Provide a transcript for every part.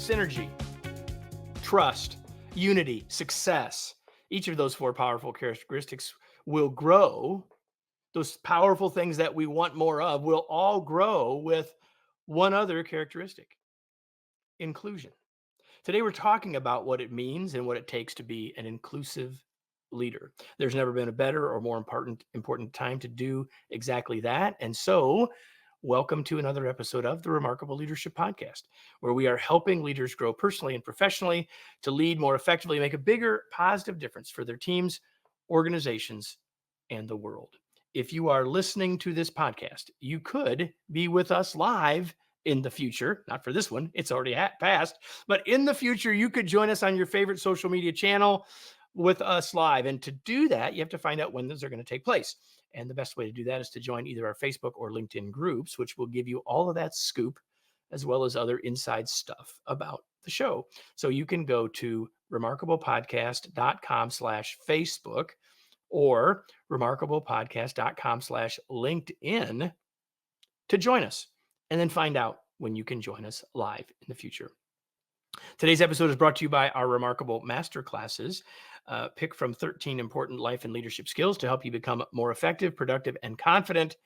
synergy, trust, unity, success. Each of those 4 powerful characteristics will grow. Those powerful things that we want more of will all grow with one other characteristic: inclusion. Today, we're talking about what it means and what it takes to be an inclusive leader. There's never been a better or more important time to do exactly that. And so, welcome to another episode of the Remarkable Leadership Podcast, where we are helping leaders grow personally and professionally to lead more effectively, make a bigger positive difference for their teams, organizations, and the world. If you are listening to this podcast, you could be with us live in the future, not for this one, it's already passed, but in the future, you could join us on your favorite social media channel with us live. And to do that, you have to find out when those are going to take place. And the best way to do that is to join either our Facebook or LinkedIn groups, which will give you all of that scoop, as well as other inside stuff about the show. So you can go to remarkablepodcast.com/Facebook or remarkablepodcast.com/LinkedIn to join us, and then find out when you can join us live in the future. Today's episode is brought to you by our Remarkable Masterclasses. Pick from 13 important life and leadership skills to help you become more effective, productive, and confident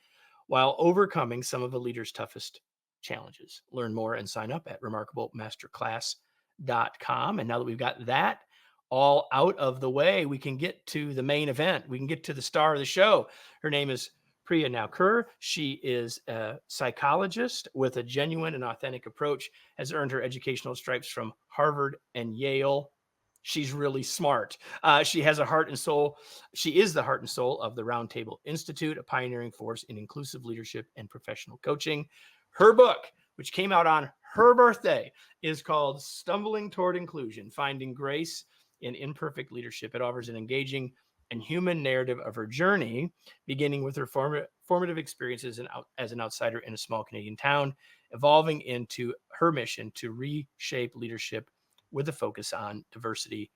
while overcoming some of the leader's toughest challenges. Learn more and sign up at remarkablemasterclass.com. And now that we've got that all out of the way, we can get to the main event. We can get to the star of the show. Her name is Priya Nalkur. She is a psychologist with a genuine and authentic approach, has earned her educational stripes from Harvard and Yale. She's really smart. She has a heart and soul. She is the heart and soul of the Roundtable Institute, a pioneering force in inclusive leadership and professional coaching. Her book, which came out on her birthday, is called Stumbling Toward Inclusion: Finding Grace in Imperfect Leadership. It offers an engaging and human narrative of her journey, beginning with her formative experiences as an outsider in a small Canadian town, evolving into her mission to reshape leadership with a focus on diversity,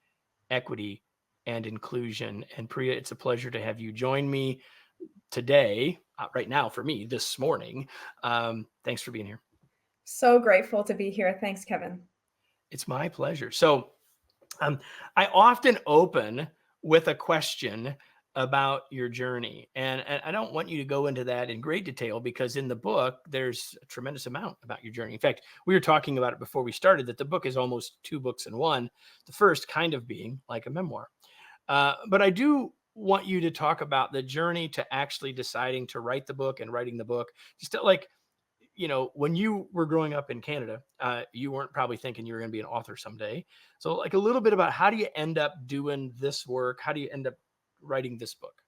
equity, and inclusion. And Priya, it's a pleasure to have you join me today, right now for me, this morning. Thanks for being here. So grateful to be here. Thanks, Kevin. It's my pleasure. So I often open with a question about your journey. And I don't want you to go into that in great detail, because in the book, there's a tremendous amount about your journey. In fact, we were talking about it before we started, that the book is almost 2 books in one, the first kind of being like a memoir. But I do want you to talk about the journey to actually deciding to write the book and writing the book. Just like, when you were growing up in Canada, you weren't probably thinking you were going to be an author someday. So like a little bit about how do you end up doing this work? How do you end up writing this book?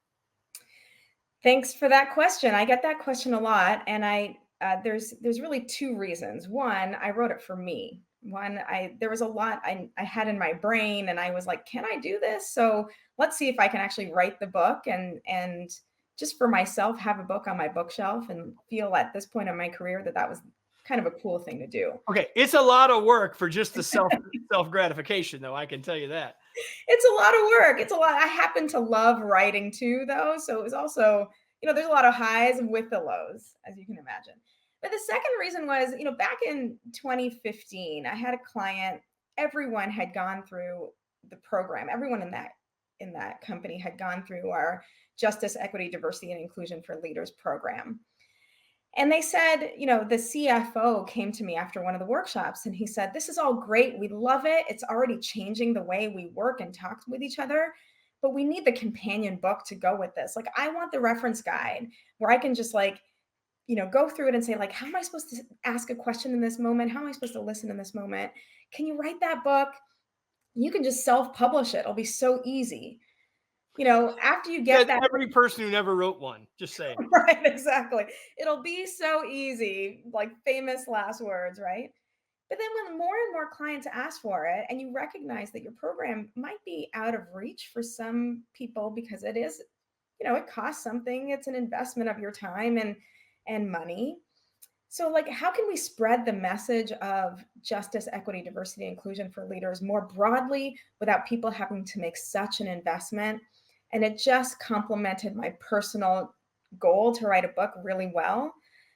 Thanks for that question. I get that question a lot. And there's really 2 reasons. One, I wrote it for me. There was a lot I had in my brain, and I was like, can I do this? So let's see if I can actually write the book and just for myself, have a book on my bookshelf and feel at this point in my career that was kind of a cool thing to do. Okay. It's a lot of work for just the self gratification, though. I can tell you that. It's a lot of work. It's a lot. I happen to love writing too, though. So it was also, there's a lot of highs with the lows, as you can imagine. But the second reason was, back in 2015, I had a client. Everyone had gone through the program. Everyone in that company had gone through our Justice, Equity, Diversity, and Inclusion for Leaders program. And they said, the CFO came to me after one of the workshops, and he said, this is all great. We love it. It's already changing the way we work and talk with each other, but we need the companion book to go with this. Like, I want the reference guide where I can just go through it and say, like, how am I supposed to ask a question in this moment? How am I supposed to listen in this moment? Can you write that book? You can just self-publish it. It'll be so easy. After you get that. Every person who never wrote one, just saying. Right, exactly. It'll be so easy, like famous last words, right? But then when more and more clients ask for it, and you recognize that your program might be out of reach for some people because it is, it costs something. It's an investment of your time and money. So how can we spread the message of justice, equity, diversity, inclusion for leaders more broadly without people having to make such an investment? And it just complemented my personal goal to write a book really well.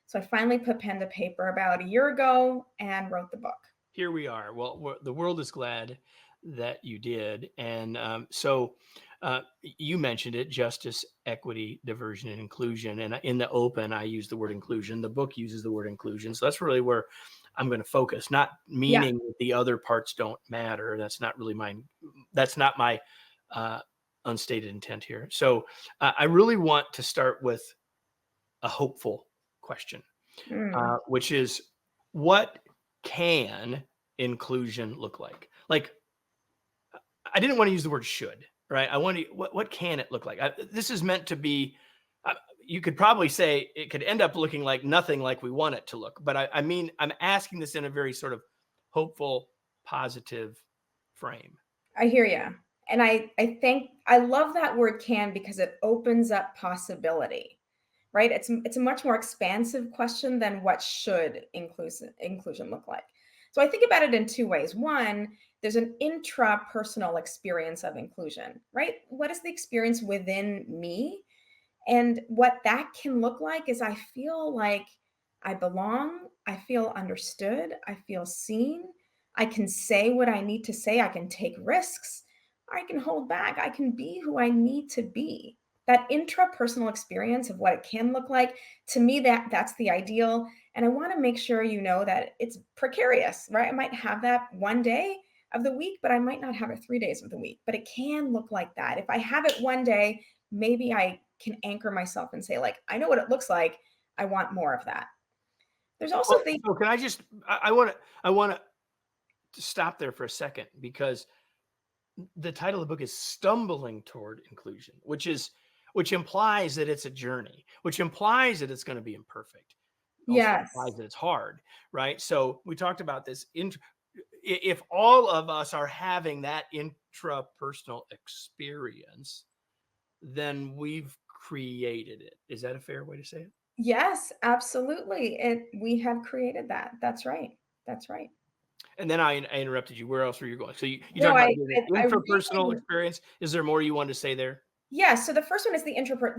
So I finally put pen to paper about a year ago and wrote the book. here we are. Well, the world is glad that you did. And you mentioned it: justice, equity, diversion, and inclusion. And in the open, I use the word inclusion. The book uses the word inclusion. So that's really where I'm going to focus, not Yeah, meaning that the other parts don't matter. That's not really that's not my uh, unstated intent here. So I really want to start with a hopeful question, mm, which is, what can inclusion look like? Like, I didn't want to use the word should, right? I want to, what can it look like? This is meant to be, you could probably say it could end up looking like nothing like we want it to look. But I mean, I'm asking this in a very sort of hopeful, positive frame. I hear you. And I think I love that word can because it opens up possibility, right? It's a much more expansive question than what should inclusion look like. So I think about it in two ways. One, there's an intrapersonal experience of inclusion, right? What is the experience within me? And what that can look like is I feel like I belong, I feel understood, I feel seen, I can say what I need to say, I can take risks, I can hold back, I can be who I need to be. That intrapersonal experience of what it can look like, to me, that's the ideal. And I want to make sure you know that it's precarious, right? I might have that one day of the week, but I might not have it 3 days of the week. But it can look like that. If I have it one day, maybe I can anchor myself and say, like, I know what it looks like. I want more of that. There's also Well, the so can I just, I want to stop there for a second, because the title of the book is Stumbling Toward Inclusion, which implies that it's a journey, which implies that it's going to be imperfect, also implies yes. that it's hard, right? So we talked about this. If all of us are having that intrapersonal experience, then we've created it. Is that a fair way to say it? Yes, absolutely. We have created that. That's right. That's right. And then I interrupted you. Where else were you going? So you No, talked about I doing I, an I intrapersonal really experience. Is there more you wanted to say there? Yeah, so the first one is the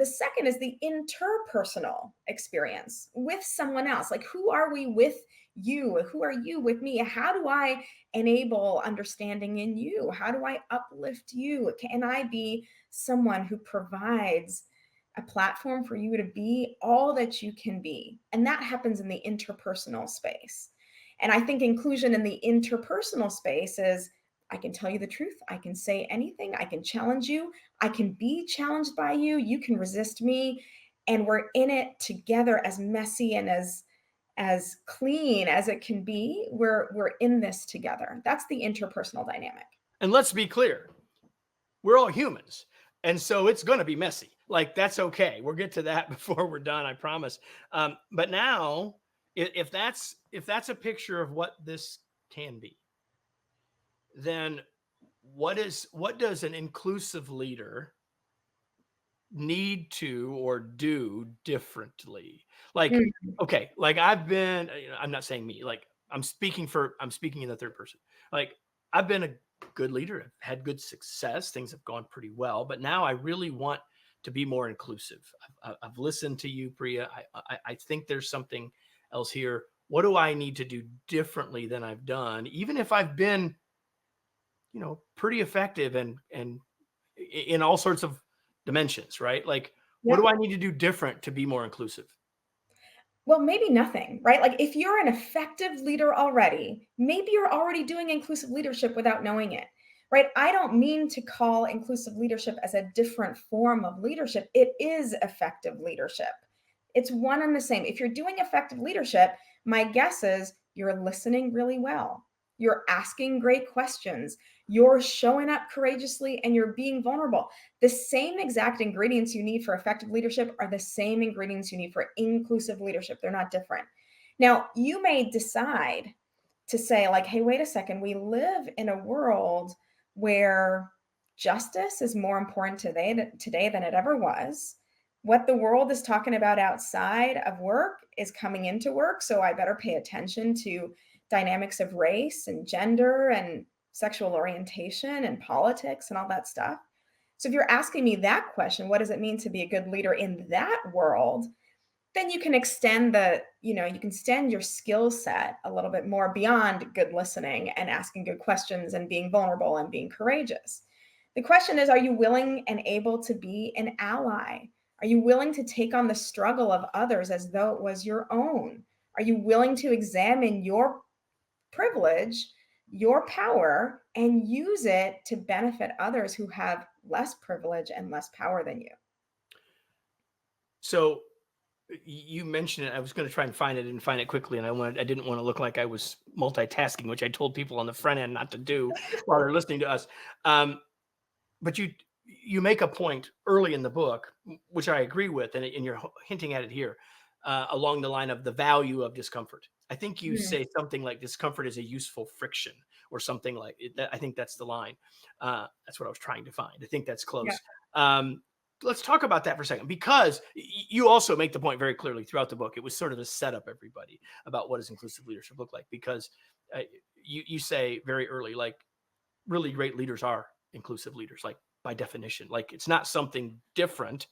second is the interpersonal experience with someone else. Like, who are we with you? Who are you with me? How do I enable understanding in you? How do I uplift you? Can I be someone who provides a platform for you to be all that you can be? And that happens in the interpersonal space. And I think inclusion in the interpersonal space is, I can tell you the truth. I can say anything. I can challenge you. I can be challenged by you. You can resist me. And we're in it together, as messy and as clean as it can be. We're in this together. That's the interpersonal dynamic. And let's be clear, we're all humans. And so it's going to be messy. Like, that's okay. We'll get to that before we're done, I promise. But now, if that's a picture of what this can be, then what does an inclusive leader need to or do differently? Like, Mm, okay, like I've been, I'm not saying me, like I'm speaking in the third person. Like, I've been a good leader, I've had good success, things have gone pretty well, but now I really want to be more inclusive. I've listened to you, Priya. I think there's something else here. What do I need to do differently than I've done, even if I've been, pretty effective and in all sorts of dimensions, right? Like, what yep. do I need to do different to be more inclusive? Well, maybe nothing, right? Like, if you're an effective leader already, maybe you're already doing inclusive leadership without knowing it, right? I don't mean to call inclusive leadership as a different form of leadership. It is effective leadership. It's one and the same. If you're doing effective leadership, my guess is you're listening really well. You're asking great questions. You're showing up courageously and you're being vulnerable. The same exact ingredients you need for effective leadership are the same ingredients you need for inclusive leadership. They're not different. Now, you may decide to say, like, hey, wait a second, we live in a world where justice is more important today than it ever was. What the world is talking about outside of work is coming into work. So I better pay attention to dynamics of race and gender and sexual orientation and politics and all that stuff. So if you're asking me that question, what does it mean to be a good leader in that world? then you can extend you can extend your skill set a little bit more beyond good listening and asking good questions and being vulnerable and being courageous. The question is, are you willing and able to be an ally? Are you willing to take on the struggle of others as though it was your own? Are you willing to examine your privilege, your power, and use it to benefit others who have less privilege and less power than you? So you mentioned it. I was going to try and find it and find it quickly, and I didn't want to look like I was multitasking, which I told people on the front end not to do while they're listening to us. Um, but you make a point early in the book, which I agree with, and you're hinting at it here, along the line of the value of discomfort. I think you Mm, say something like discomfort is a useful friction, or something like it. I think that's the line. That's what I was trying to find. I think that's yeah. close. Um, let's talk about that for a second, because you also make the point very clearly throughout the book. It was sort of a setup, everybody, about what does inclusive leadership look like, because uh, you say very early, like, really great leaders are inclusive leaders, like, by definition. Like, it's not something different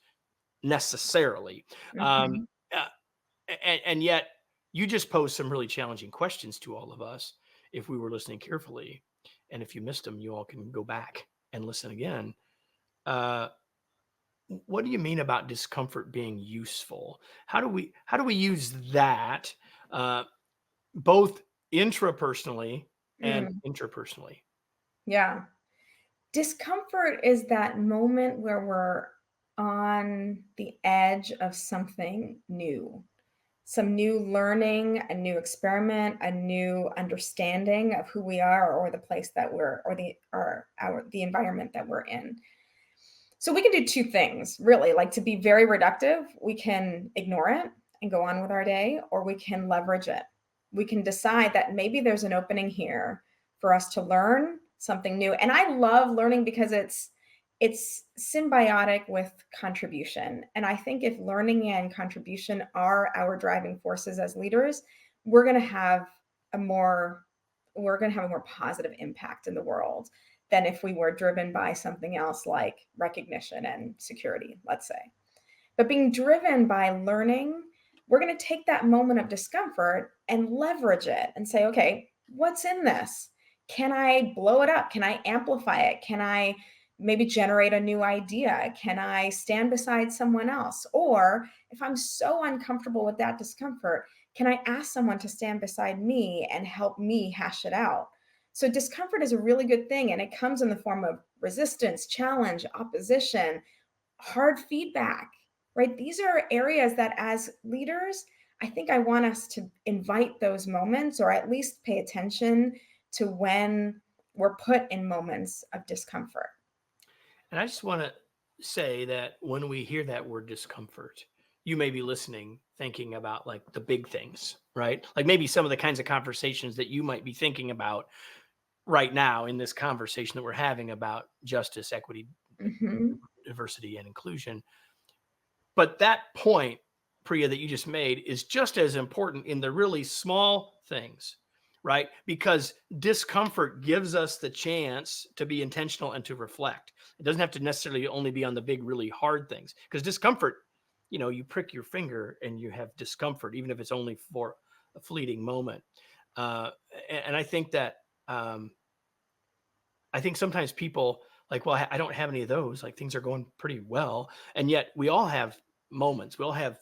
necessarily. Um, Mhm. uh, and yet you just posed some really challenging questions to all of us if we were listening carefully. And if you missed them, you all can go back and listen again. Uh, what do you mean about discomfort being useful? How do we use that, uh, both intrapersonally and Mm, interpersonally? yeah. Discomfort is that moment where we're on the edge of something new, some new learning, a new experiment, a new understanding of who we are or the place that we're or our the environment that we're in. So we can do two things, really. Like, to be very reductive, we can ignore it and go on with our day, or we can leverage it. We can decide that maybe there's an opening here for us to learn something new. And I love learning because it's symbiotic with contribution. And I think if learning and contribution are our driving forces as leaders, we're going to have a more we're going to have a more positive impact in the world than if we were driven by something else like recognition and security, let's say. But being driven by learning, we're going to take that moment of discomfort and leverage it and say, okay, what's in this? Can I blow it up? Can I amplify it? Can I maybe generate a new idea? Can I stand beside someone else? Or if I'm so uncomfortable with that discomfort, can I ask someone to stand beside me and help me hash it out? So, discomfort is a really good thing, and it comes in the form of resistance, challenge, opposition, hard feedback, right? These are areas that, as leaders, I think I want us to invite those moments, or at least pay attention to when we're put in moments of discomfort. And I just want to say that when we hear that word discomfort, you may be listening, thinking about like the big things, right? Like maybe some of the kinds of conversations that you might be thinking about right now in this conversation that we're having about justice, equity, Mhm. diversity, and inclusion. But that point, Priya, that you just made is just as important in the really small things, right? Because discomfort gives us the chance to be intentional and to reflect. It doesn't have to necessarily only be on the big, really hard things, because discomfort, you prick your finger and you have discomfort, even if it's only for a fleeting moment. Uh, and I think that, I think sometimes people like, well, I don't have any of those. Like, things are going pretty well. And yet we all have moments. We all have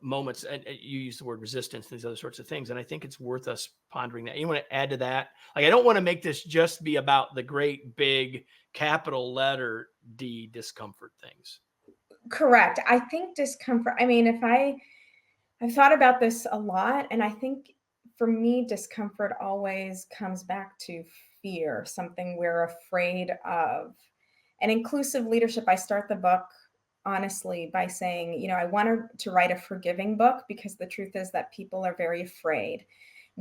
moments. And you use the word resistance and these other sorts of things. And I think it's worth us pondering that. You want to add to that? Like, I don't want to make this just be about the great big capital letter D discomfort things. Correct. I think discomfort, I mean, I've thought about this a lot, and I think for me, discomfort always comes back to fear, something we're afraid of. And inclusive leadership, I start the book honestly by saying, I want to write a forgiving book because the truth is that people are very afraid,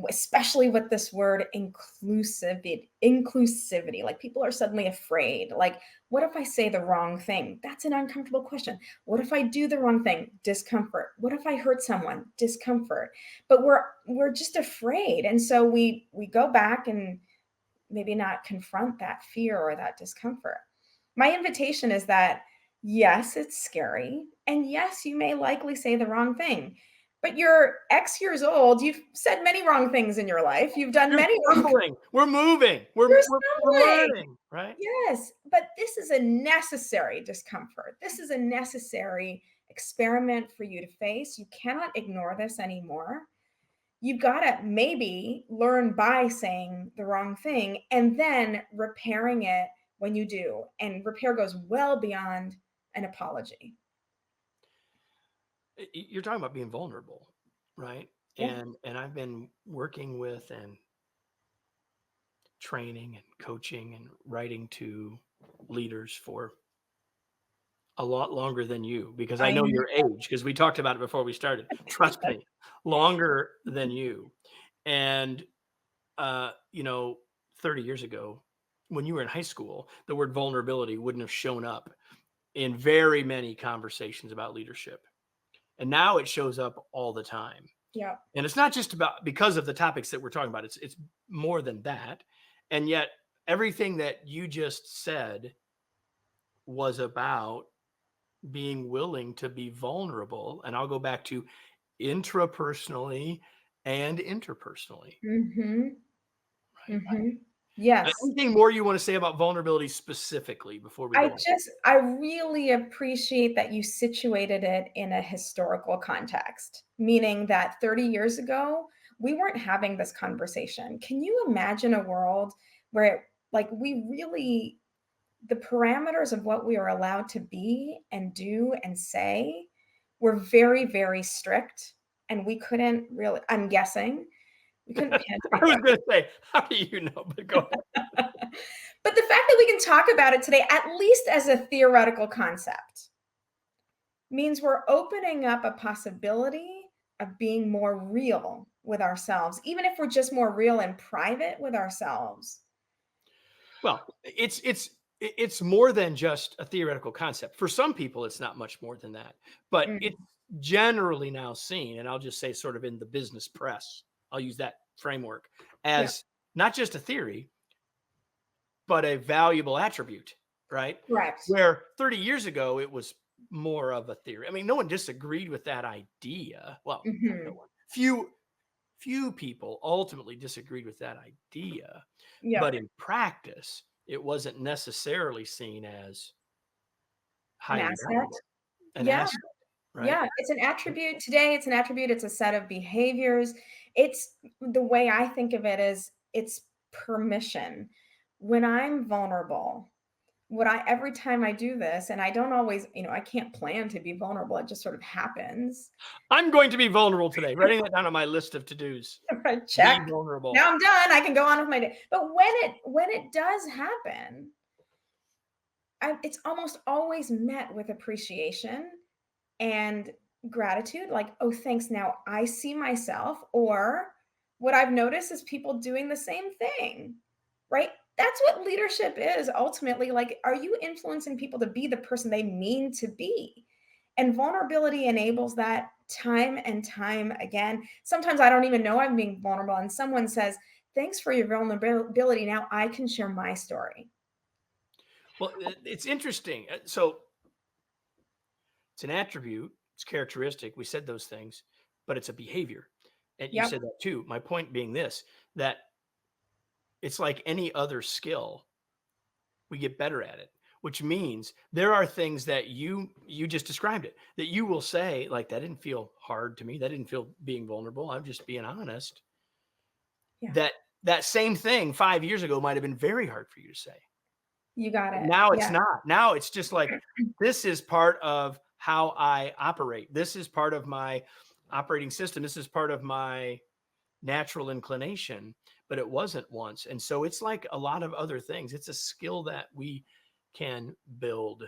especially with this word inclusivity. Like, people are suddenly afraid. Like, what if I say the wrong thing? That's an uncomfortable question. What if I do the wrong thing? Discomfort. What if I hurt someone? Discomfort. But we're just afraid. And so we go back and maybe not confront that fear or that discomfort. My invitation is that Yes, it's scary. And yes, you may likely say the wrong thing. But you're X years old. You've said many wrong things in your life. You've done You're many wrong. stumbling. We're moving. You're We're stumbling. learning, right? Yes, but this is a necessary discomfort. This is a necessary experiment for you to face. You cannot ignore this anymore. You've got to maybe learn by saying the wrong thing and then repairing it when you do. And repair goes well beyond an apology. You're talking about being vulnerable, right? Yeah. And I've been working with and training and coaching and writing to leaders for a lot longer than you, because I I know know. your age, because we talked about it before we started. Trust me, longer than you. And 30 years ago, when you were in high school, the word vulnerability wouldn't have shown up in very many conversations about leadership. And now it shows up all the time. Yeah. And it's not just about because of the topics that we're talking about. It's more than that. And yet everything that you just said was about being willing to be vulnerable. And I'll go back to intrapersonally and interpersonally. Mhm. Right? Mhm. Yes. Anything more you want to say about vulnerability specifically before we go on? I really appreciate that you situated it in a historical context, meaning that 30 years ago, we weren't having this conversation. Can you imagine a world where like we really the parameters of what we are allowed to be and do and say were very, very strict and we couldn't really, I'm guessing, we couldn't I penetrate was that. going to say, how do you know? But go ahead. But the fact that we can talk about it today, at least as a theoretical concept, means we're opening up a possibility of being more real with ourselves, even if we're just more real in private with ourselves. Well, it's more than just a theoretical concept. For some people, it's not much more than that, but Mm, it's generally now seen, and I'll just say, sort of in the business press, I'll use that framework yeah, as not just a theory, but a valuable attribute, right? correct. Where 30 years ago, it was more of a theory. I mean, no one disagreed with that idea. Well, not no Hmm. one. Few people ultimately disagreed with that idea, but Yep. in practice, it wasn't necessarily seen as An highly asset. valuable, an Yeah. asset, right? Yeah, it's an attribute. Today, it's an attribute, it's a set of behaviors. It's the way I think of it is it's permission. When I'm vulnerable, what I every time I do this, and I don't always, I can't plan to be vulnerable. It just sort of happens. I'm going to be vulnerable today. Writing that down on my list of to-dos. Right, Be check. vulnerable. Now I'm done. I can go on with my day. But when it does happen, it's almost always met with appreciation and gratitude, like, "Oh, thanks, now I see myself," or what I've noticed is people doing the same thing, right? That's what leadership is ultimately, like, are you influencing people to be the person they mean to be? And vulnerability enables that time and time again. Sometimes I don't even know I'm being vulnerable, and someone says, "Thanks for your vulnerability, now I can share my story." Well, it's interesting. So it's an attribute, it's characteristic. We said those things, but it's a behavior. And you Yep, said that too. My point being this, that it's like any other skill, we get better at it, which means there are things that you just described it, that you will say, like, that didn't feel hard to me. That didn't feel being vulnerable. I'm just being honest. yeah, That same thing 5 years ago might have been very hard for you to say. you got But it. now it's Yeah. not. Now it's just like, this is part of how I operate. This is part of my operating system. This is part of my natural inclination, but it wasn't once. And so it's like a lot of other things. It's a skill that we can build.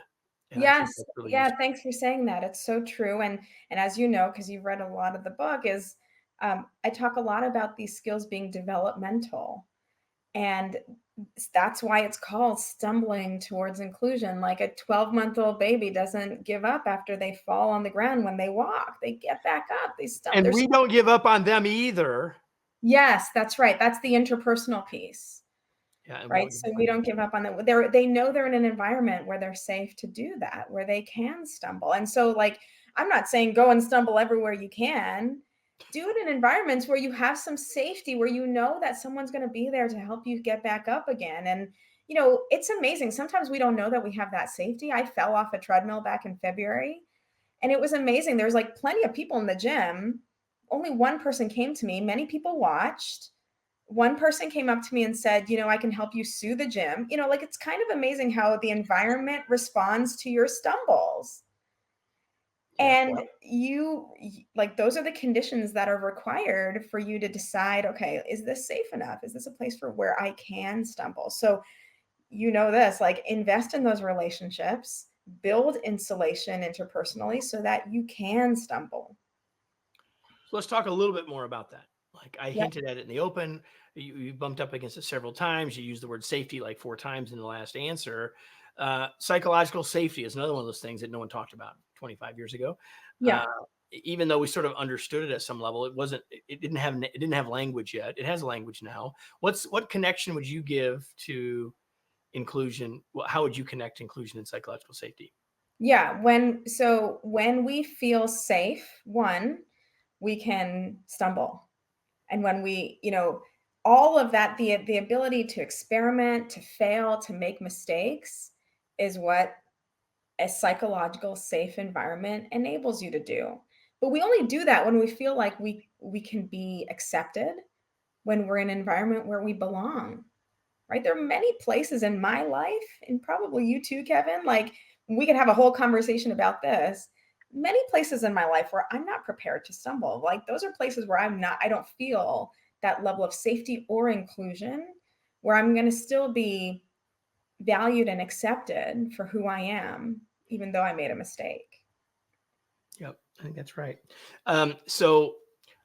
And I think Yes. that's really Yeah, useful. thanks for saying that. It's so true. And as you know, because you've read a lot of the book, is I talk a lot about these skills being developmental. And that's why it's called stumbling towards inclusion. Like a 12-month-old baby doesn't give up after they fall on the ground when they walk. They get back up. They stumble. And There's we don't give up on them either. Yes, that's right. That's the interpersonal piece. Yeah, and we right? don't give So up we on don't give up on them. They know they're in an environment where they're safe to do that, where they can stumble. And so, like, I'm not saying go and stumble everywhere you can. Do it in environments where you have some safety, where you know that someone's going to be there to help you get back up again. And, it's amazing. Sometimes we don't know that we have that safety. I fell off a treadmill back in February, and it was amazing. There's like plenty of people in the gym. Only one person came to me. Many people watched. One person came up to me and said, I can help you sue the gym. Like, it's kind of amazing how the environment responds to your stumbles. yeah. And like, those are the conditions that are required for you to decide, okay, is this safe enough? Is this a place for where I can stumble? So, this, like, invest in those relationships, build insulation interpersonally so that you can stumble. So let's talk a little bit more about that. Like I Yep. hinted at it in the open. You bumped up against it several times. You used the word safety like 4 times in the last answer. Psychological safety is another one of those things that no one talked about 25 years ago. Uh, Yeah. Even though we sort of understood it at some level, it wasn't. It didn't have language yet. It has language now. What connection would you give to inclusion? How would you connect inclusion and psychological safety? Yeah. When we feel safe, one, we can stumble. And when all of that, the ability to experiment, to fail, to make mistakes is what a psychological safe environment enables you to do. But we only do that when we feel like we can be accepted, when we're in an environment where we belong. Right? There are many places in my life, and probably you too, Kevin. Like, we could have a whole conversation about this. Many places in my life where I'm not prepared to stumble. Like, those are places where I don't feel that level of safety or inclusion, where I'm going to still be valued and accepted for who I am, even though I made a mistake. Yep, I think that's right. So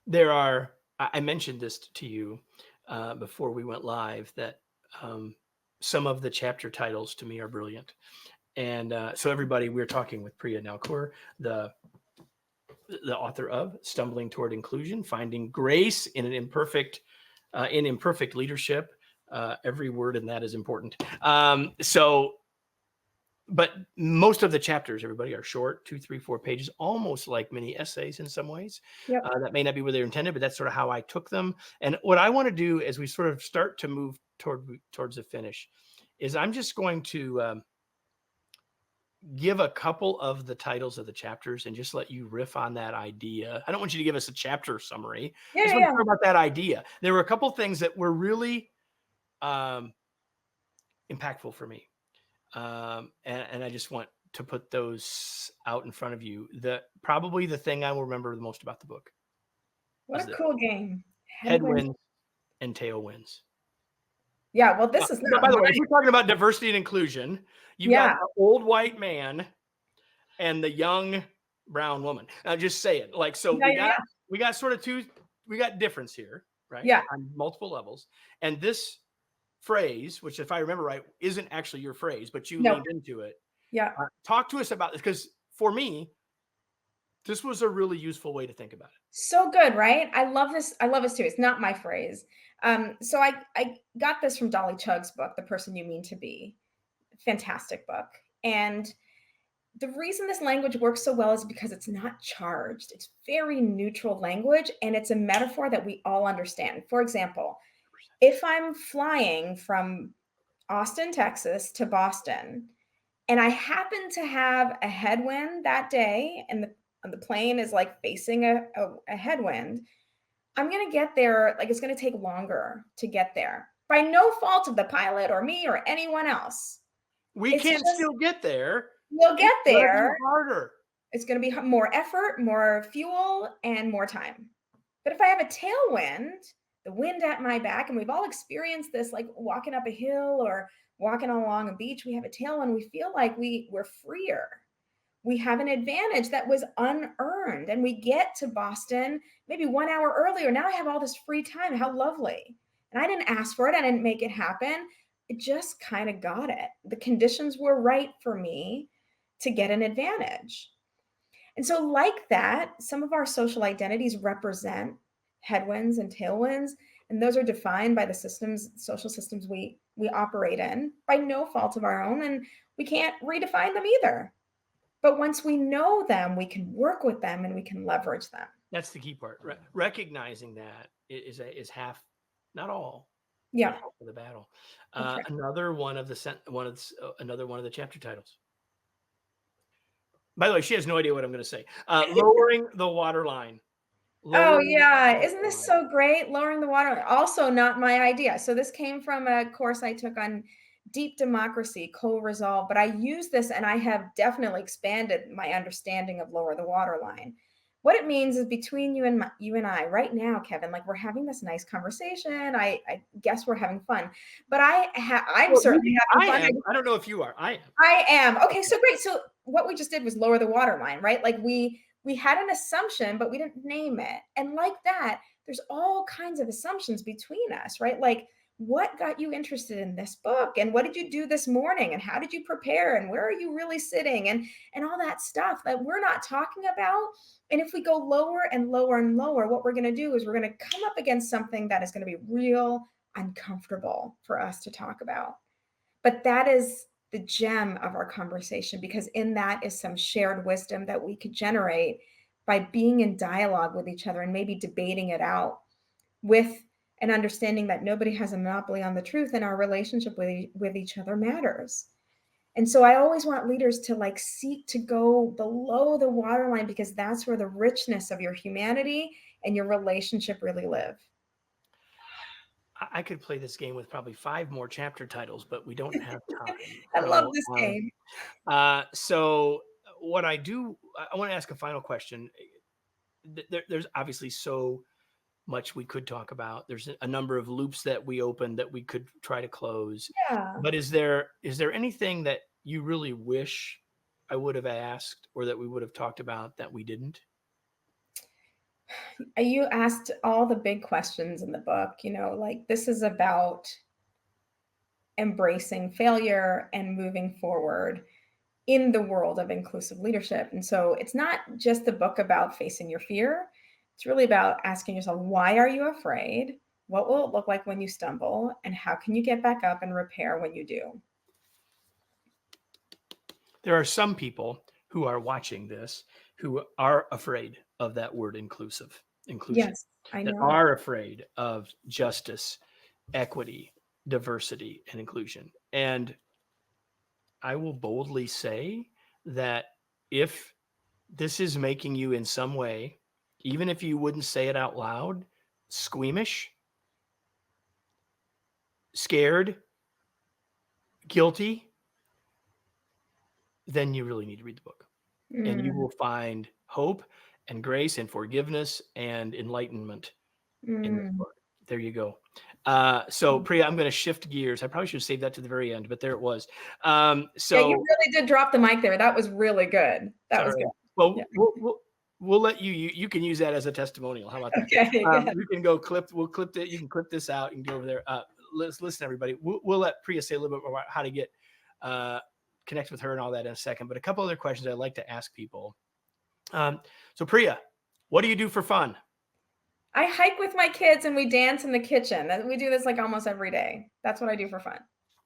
there are. I mentioned this to you before we went live that some of the chapter titles to me are brilliant, and so everybody, we're talking with Priya Nalkur, the author of "Stumbling Toward Inclusion: Finding Grace in Imperfect Leadership." Every word in that is important. But most of the chapters, everybody, are short, 2, 3, 4 pages, almost like mini essays in some ways. Yep. That may not be where they're intended, but that's sort of how I took them. And what I want to do as we sort of start to move towards the finish is I'm just going to give a couple of the titles of the chapters and just let you riff on that idea. I don't want you to give us a chapter summary. I Yeah, just yeah, want to yeah. talk about that idea. There were a couple things that were really impactful for me. And I just want to put those out in front of you. Probably the thing I will remember the most about the book What is a this: cool game. Headwinds. headwinds and tailwinds. Yeah, well, this is But by not the my. way, if we're talking about diversity and inclusion, you've got Yeah. the old white man and the young brown woman. Now, just say it. Like, so Yeah, we yeah, got yeah. we got sort of we got difference here, right? Yeah. On multiple levels. And this phrase, which if I remember right, isn't actually your phrase, but you No. leaned into it. Yeah. Talk to us about this, because for me, this was a really useful way to think about it. So good, right? I love this. I love this too. It's not my phrase. So I got this from Dolly Chugg's book, The Person You Mean to Be. Fantastic book. And the reason this language works so well is because it's not charged. It's very neutral language, and it's a metaphor that we all understand. For example, if I'm flying from Austin, Texas to Boston, and I happen to have a headwind that day, and the plane is like facing a headwind, I'm going to get there. Like, it's going to take longer to get there by no fault of the pilot or me or anyone else. We It's can just, still get there. we'll get It's gonna be there. harder. It's going to be more effort, more fuel, and more time. But if I have a tailwind, the wind at my back, and we've all experienced this, like walking up a hill or walking along a beach, we have a tailwind, we feel like we're freer. We have an advantage that was unearned, and we get to Boston maybe 1 hour earlier. Now I have all this free time. How lovely. And I didn't ask for it. I didn't make it happen. It just kind of got it. The conditions were right for me to get an advantage. And so, like that, some of our social identities represent headwinds and tailwinds. And those are defined by the systems, social systems we operate in by no fault of our own. And we can't redefine them either. But once we know them, we can work with them and we can leverage them. That's the key part. Recognizing that is half, not all, but Yeah. half of the battle. That's right. Another one of the chapter titles. By the way, she has no idea what I'm going to say. Lowering the waterline. Oh, Lowering yeah. the Isn't this waterline. so great? Lowering the water. Also, not my idea. So, this came from a course I took on deep democracy, co-resolve. But I use this and I have definitely expanded my understanding of lower the waterline. What it means is between you and I right now, Kevin, like we're having this nice conversation. I guess we're having fun, but I'm Well, certainly I having fun. am. I don't know if you are. I am. I am. Okay, so great. So what we just did was lower the waterline, right? Like we had an assumption, but we didn't name it. And like that, there's all kinds of assumptions between us, right? Like what got you interested in this book and what did you do this morning and how did you prepare and where are you really sitting and all that stuff that we're not talking about. And if we go lower and lower and lower, what we're going to do is we're going to come up against something that is going to be real uncomfortable for us to talk about. But that is the gem of our conversation because in that is some shared wisdom that we could generate by being in dialogue with each other and maybe debating it out with an understanding that nobody has a monopoly on the truth and our relationship with each other matters. And so I always want leaders to like seek to go below the waterline because that's where the richness of your humanity and your relationship really live. I could play this game with probably 5 more chapter titles, but we don't have time. I love this game. So what I want to ask a final question. There's obviously so much we could talk about. There's a number of loops that we opened that we could try to close. Yeah. But is there anything that you really wish I would have asked or that we would have talked about that we didn't? You asked all the big questions in the book, like this is about embracing failure and moving forward in the world of inclusive leadership. And so it's not just the book about facing your fear. It's really about asking yourself, why are you afraid? What will it look like when you stumble? And how can you get back up and repair when you do? There are some people who are watching this who are afraid of that word inclusion, Yes, I that know. are afraid of justice, equity, diversity, and inclusion. And I will boldly say that if this is making you in some way, even if you wouldn't say it out loud, squeamish, scared, guilty, then you really need to read the book. And you will find hope and grace and forgiveness and enlightenment in this book. There you go. So Priya, I'm going to shift gears. I probably should have saved that to the very end, but there it was. Yeah, you really did drop the mic there. That was really good. That was good. Well, Yeah. we'll let you can use that as a testimonial. How about that? Okay. You can go clip. We'll clip it. You can clip this out. You can go over there. Listen, everybody. We'll let Priya say a little bit more about how to get connect with her and all that in a second. But a couple other questions I'd like to ask people. So Priya, what do you do for fun? I hike with my kids and we dance in the kitchen. We do this like almost every day. That's what I do for fun.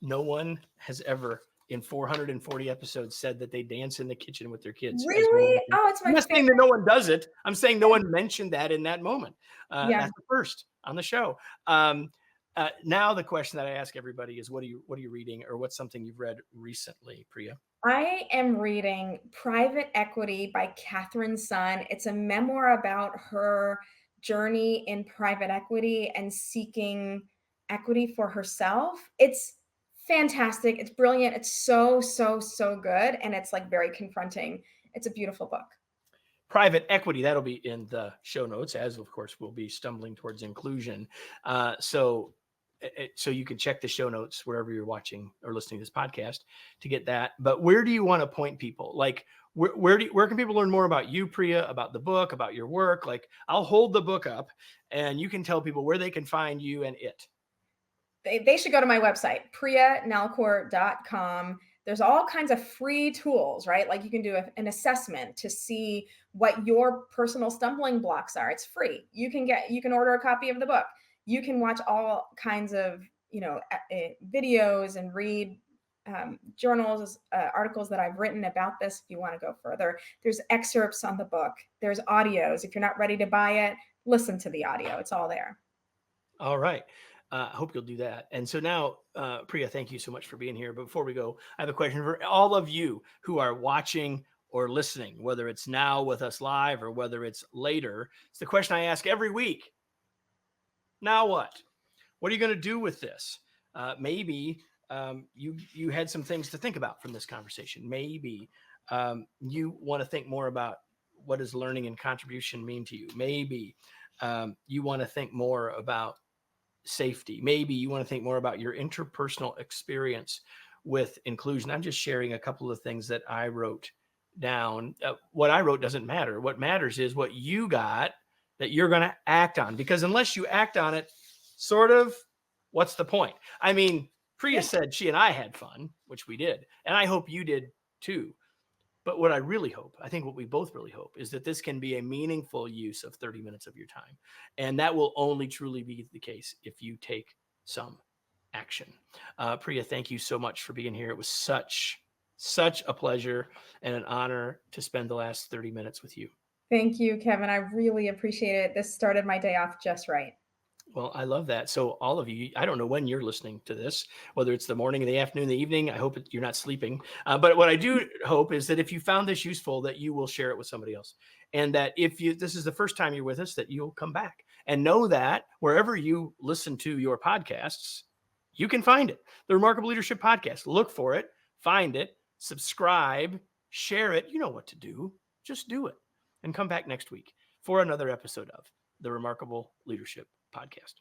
No one has ever in 440 episodes said that they dance in the kitchen with their kids. Really? Oh, it's my I'm not saying that no one does it. I'm saying no one mentioned that in that moment. That's the first on the show. Now the question that I ask everybody is, what are you reading, or what's something you've read recently, Priya? I am reading Private Equity by Catherine Sun. It's a memoir about her journey in private equity and seeking equity for herself. It's fantastic. It's brilliant. It's so, so, so good. And it's like very confronting. It's a beautiful book. Private Equity, that'll be in the show notes, as of course we'll be stumbling towards inclusion. So you can check the show notes wherever you're watching or listening to this podcast to get that. But where do you want to point people? Like where can people learn more about you, Priya, about the book, about your work? Like I'll hold the book up and you can tell people where they can find you and it. They should go to my website, priyanalkur.com. There's all kinds of free tools, right? Like you can do an assessment to see what your personal stumbling blocks are. It's free. You can order a copy of the book. You can watch all kinds of, videos and read journals, articles that I've written about this if you want to go further. There's excerpts on the book, there's audios. If you're not ready to buy it, listen to the audio, it's all there. All right. I hope you'll do that. And so now, Priya, thank you so much for being here. But before we go, I have a question for all of you who are watching or listening, whether it's now with us live or whether it's later. It's the question I ask every week. Now what? What are you going to do with this? Maybe you had some things to think about from this conversation. Maybe you want to think more about what does learning and contribution mean to you. Maybe you want to think more about safety. Maybe you want to think more about your interpersonal experience with inclusion. I'm just sharing a couple of things that I wrote down. What I wrote doesn't matter. What matters is what you got that you're going to act on, because unless you act on it, sort of, what's the point? I mean, Priya Yeah. said she and I had fun, which we did. And I hope you did too. But what I really hope, I think what we both really hope, is that this can be a meaningful use of 30 minutes of your time. And that will only truly be the case if you take some action. Priya, thank you so much for being here. It was such a pleasure and an honor to spend the last 30 minutes with you. Thank you, Kevin. I really appreciate it. This started my day off just right. Well, I love that. So all of you, I don't know when you're listening to this, whether it's the morning, the afternoon, the evening. I hope you're not sleeping. But what I do hope is that if you found this useful, that you will share it with somebody else. And that if this is the first time you're with us, that you'll come back and know that wherever you listen to your podcasts, you can find it. The Remarkable Leadership Podcast. Look for it, find it, subscribe, share it. You know what to do. Just do it. And come back next week for another episode of the Remarkable Leadership Podcast.